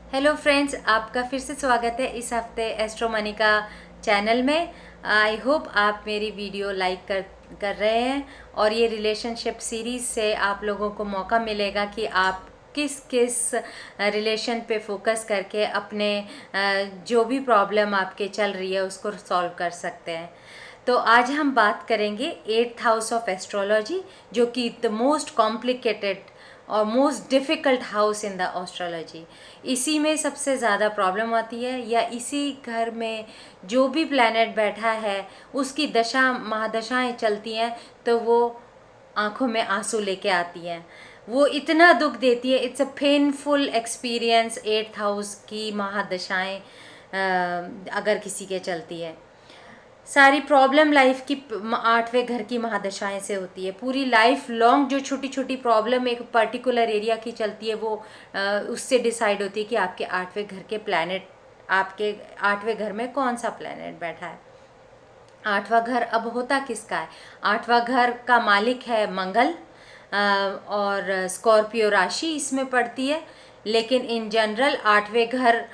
Hello friends, आपका फिर से स्वागत है इस हफ्ते एस्ट्रो मनी का चैनल में। आई होप आप मेरी वीडियो लाइक कर रहे हैं और ये रिलेशनशिप सीरीज़ से आप लोगों को मौका मिलेगा कि आप किस किस रिलेशन पे फोकस करके अपने जो भी प्रॉब्लम आपके चल रही है उसको सॉल्व कर सकते हैं। तो आज हम बात करेंगे 8th हाउस ऑफ एस्ट्रोलॉजी, जो कि द मोस्ट कॉम्प्लिकेटेड और most difficult house in the astrology. इसी में सबसे ज़्यादा प्रॉब्लम आती है, या इसी घर में जो भी प्लैनेट बैठा है उसकी दशा महादशाएं चलती हैं तो वो आंखों में आंसू लेके आती हैं। वो इतना दुख देती है, it's a painful experience. 8th house की महादशाएं अगर किसी के चलती है, सारी प्रॉब्लम लाइफ की 8वें घर की महादशाएं से होती है। पूरी लाइफ लॉन्ग जो छोटी छोटी प्रॉब्लम एक पर्टिकुलर एरिया की चलती है वो उससे डिसाइड होती है कि आपके 8वें घर के प्लैनेट, आपके 8वें घर में कौन सा प्लैनेट बैठा है। 8वां घर अब होता किसका है? 8वां घर का मालिक है मंगल, और स्कॉर्पियो राशि इसमें पड़ती है। लेकिन इन जनरल 8वें घर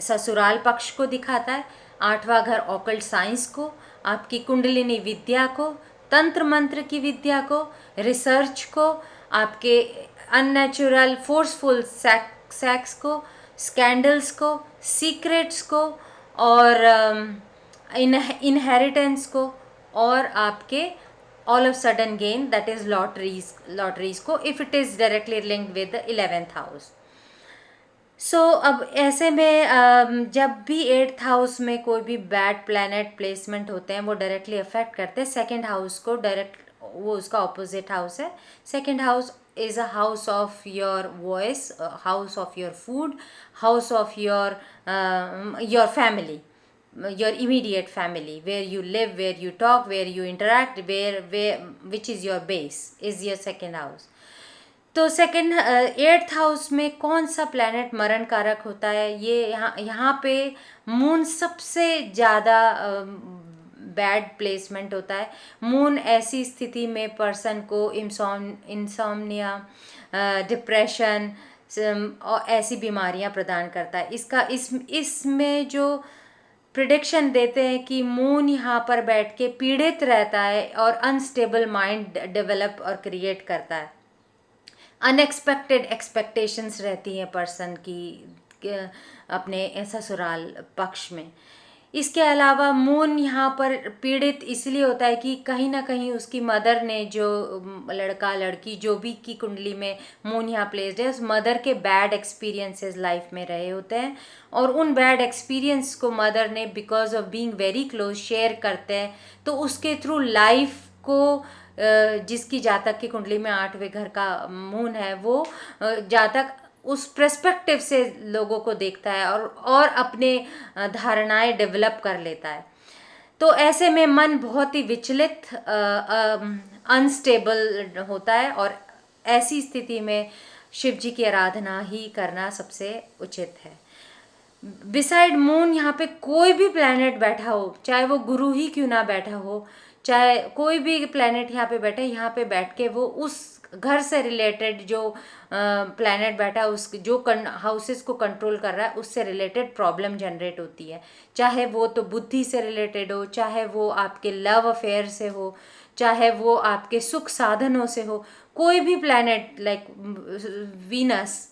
ससुराल पक्ष को दिखाता है। 8वां घर ऑकल्ट साइंस को, आपकी कुंडलिनी विद्या को, तंत्र मंत्र की विद्या को, रिसर्च को, आपके अननेचुरल फोर्सफुल सेक्स को, स्कैंडल्स को, सीक्रेट्स को, और इनहेरिटेंस को, और आपके all of sudden gain, that is lotteries को, if it is directly linked with the 11th house. अब ऐसे में जब भी 8th हाउस में कोई भी बैड प्लैनेट प्लेसमेंट होते हैं वो डायरेक्टली अफेक्ट करते हैं सेकंड हाउस को। डायरेक्ट वो उसका ऑपोजिट हाउस है। Second house is a house of your voice, house of your food, house of your family, your immediate family, where you live, where you talk, where you interact, where which is your base, is your second house. तो second 8th house में कौन सा planet मरण कारक होता है? ये यहाँ पे मून सबसे ज़्यादा बैड प्लेसमेंट होता है। मून ऐसी स्थिति में पर्सन को इंसोम्निया, डिप्रेशन और ऐसी बीमारियां प्रदान करता है। इसमें जो प्रिडिक्शन देते हैं कि मून यहाँ पर बैठ के पीड़ित रहता है और अनस्टेबल माइंड डेवलप और क्रिएट करता है। अनएक्सपेक्टेड एक्सपेक्टेशंस रहती हैं पर्सन की अपने ससुराल पक्ष में। इसके अलावा मून यहाँ पर पीड़ित इसलिए होता है कि कहीं ना कहीं उसकी मदर ने, जो लड़का लड़की जो भी की कुंडली में मून यहाँ प्लेस्ड है, उस मदर के बैड एक्सपीरियंसेस लाइफ में रहे होते हैं, और उन बैड एक्सपीरियंस को मदर ने because of being very close share करते हैं। तो उसके थ्रू लाइफ को जिसकी जातक की कुंडली में 8वें घर का मून है, वो जातक उस पर्सपेक्टिव से लोगों को देखता है और अपने धारणाएं डेवलप कर लेता है। तो ऐसे में मन बहुत ही विचलित, अनस्टेबल होता है, और ऐसी स्थिति में शिव जी की आराधना ही करना सबसे उचित है। बिसाइड मून यहाँ पे कोई भी प्लैनेट बैठा हो, चाहे वो गुरु ही क्यों ना बैठा हो, चाहे कोई भी प्लैनेट यहाँ पे बैठे, यहाँ पे बैठ के वो उस घर से रिलेटेड जो प्लैनेट बैठा उस जो हाउसेस को कंट्रोल कर रहा है उससे रिलेटेड प्रॉब्लम जनरेट होती है। चाहे वो तो बुद्धि से रिलेटेड हो, चाहे वो आपके लव अफेयर से हो, चाहे वो आपके सुख साधनों से हो। कोई भी planet like Venus,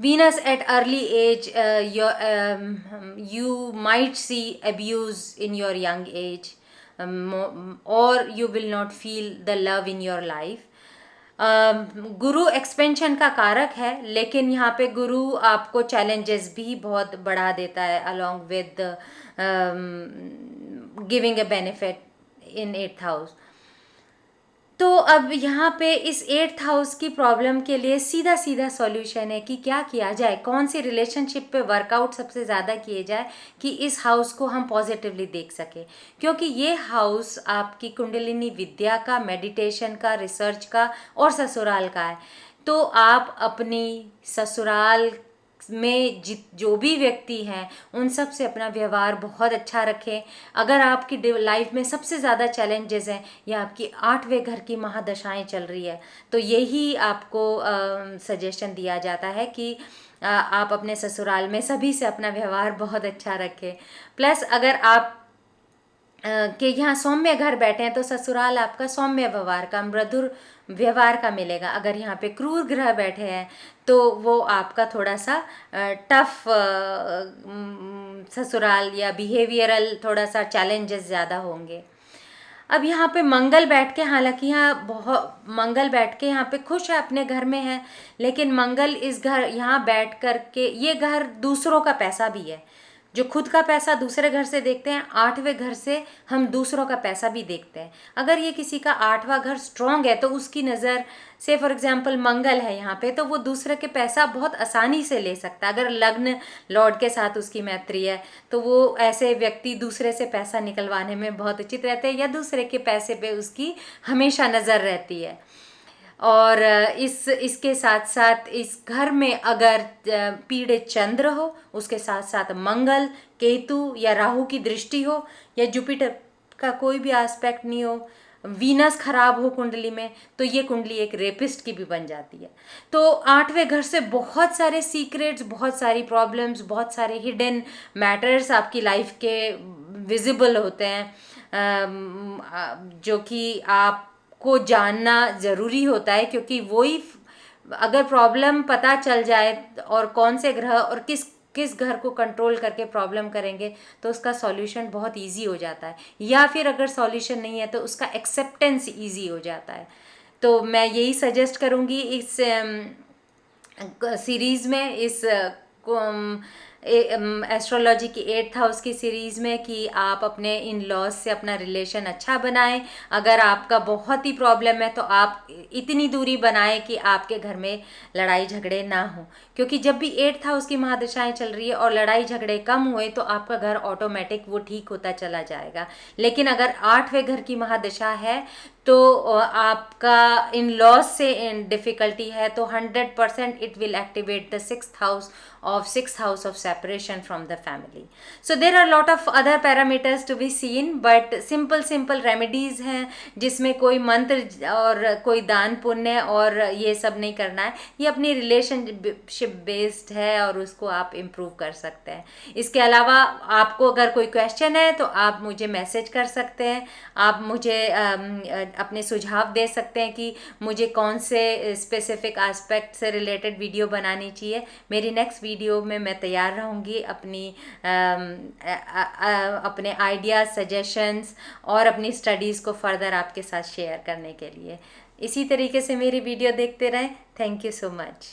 Venus at early age, you might see abuse in your young age, or you will not feel the love in your life. Guru expansion का कारक है, लेकिन यहाँ पे गुरु आपको चैलेंजेस भी बहुत बढ़ा देता है along with giving a benefit in 8th house. तो अब यहाँ पे इस 8th हाउस की प्रॉब्लम के लिए सीधा सीधा सॉल्यूशन है कि क्या किया जाए, कौन सी रिलेशनशिप पे वर्कआउट सबसे ज़्यादा किए जाए कि इस हाउस को हम पॉजिटिवली देख सके। क्योंकि ये हाउस आपकी कुंडलिनी विद्या का, मेडिटेशन का, रिसर्च का और ससुराल का है। तो आप अपनी ससुराल में जो भी व्यक्ति हैं उन सब से अपना व्यवहार बहुत अच्छा रखें। अगर आपकी लाइफ में सबसे ज़्यादा चैलेंजेस हैं या आपकी 8वें घर की महादशाएं चल रही है, तो यही आपको सजेशन दिया जाता है कि आप अपने ससुराल में सभी से अपना व्यवहार बहुत अच्छा रखें। प्लस अगर आप कि यहाँ सौम्य घर बैठे हैं तो ससुराल आपका सौम्य व्यवहार का, मृदुर व्यवहार का मिलेगा। अगर यहाँ पे क्रूर ग्रह बैठे हैं तो वो आपका थोड़ा सा टफ ससुराल या बिहेवियरल थोड़ा सा चैलेंजेस ज़्यादा होंगे। अब यहाँ पे मंगल बैठ के, हालांकि यहाँ बहुत मंगल बैठ के यहाँ पे खुश है, अपने घर में है, लेकिन मंगल इस घर यहाँ बैठ कर के, ये घर दूसरों का पैसा भी है। जो खुद का पैसा दूसरे घर से देखते हैं, 8वें घर से हम दूसरों का पैसा भी देखते हैं। अगर ये किसी का 8वां घर स्ट्रांग है तो उसकी नज़र से फॉर एग्जांपल मंगल है यहाँ पे, तो वो दूसरे के पैसा बहुत आसानी से ले सकता है। अगर लग्न लॉर्ड के साथ उसकी मैत्री है तो वो ऐसे व्यक्ति दूसरे से पैसा निकलवाने में बहुत उचित रहते हैं, या दूसरे के पैसे पे उसकी हमेशा नज़र रहती है। और इसके साथ साथ इस घर में अगर पीड़ित चंद्र हो, उसके साथ साथ मंगल, केतु या राहु की दृष्टि हो, या जुपिटर का कोई भी एस्पेक्ट नहीं हो, वीनस खराब हो कुंडली में, तो ये कुंडली एक रेपिस्ट की भी बन जाती है। तो 8वें घर से बहुत सारे सीक्रेट्स, बहुत सारी प्रॉब्लम्स, बहुत सारे हिडन मैटर्स आपकी लाइफ के विजिबल होते हैं, जो कि आप को जानना ज़रूरी होता है, क्योंकि वही अगर प्रॉब्लम पता चल जाए और कौन से ग्रह और किस किस घर को कंट्रोल करके प्रॉब्लम करेंगे तो उसका सॉल्यूशन बहुत इजी हो जाता है, या फिर अगर सॉल्यूशन नहीं है तो उसका एक्सेप्टेंस इजी हो जाता है। तो मैं यही सजेस्ट करूँगी इस सीरीज़ में, इस एस्ट्रोलॉजी की 8th हाउस की सीरीज़ में, कि आप अपने इन लॉज से अपना रिलेशन अच्छा बनाएं। अगर आपका बहुत ही प्रॉब्लम है तो आप इतनी दूरी बनाएं कि आपके घर में लड़ाई झगड़े ना हो, क्योंकि जब भी 8th हाउस की महादशाएं चल रही है और लड़ाई झगड़े कम हुए तो आपका घर ऑटोमेटिक वो ठीक होता चला जाएगा। लेकिन अगर 8वें घर की महादशा है तो आपका इन लॉज से डिफ़िकल्टी है तो 100% it will activate the 6th house of separation from the family. So there are lot of other parameters to be seen, but simple remedies हैं जिसमें कोई मंत्र और कोई दान पुण्य और ये सब नहीं करना है। ये अपनी रिलेशनशिप बेस्ड है और उसको आप इम्प्रूव कर सकते हैं। इसके अलावा आपको अगर कोई क्वेश्चन है तो आप मुझे मैसेज कर सकते हैं, आप मुझे अपने सुझाव दे सकते हैं कि मुझे कौन से स्पेसिफिक एस्पेक्ट से रिलेटेड वीडियो बनानी चाहिए। मेरी नेक्स्ट वीडियो में मैं तैयार रहूँगी अपने आइडियाज़, सजेशंस और अपनी स्टडीज़ को फर्दर आपके साथ शेयर करने के लिए। इसी तरीके से मेरी वीडियो देखते रहें। Thank you so much.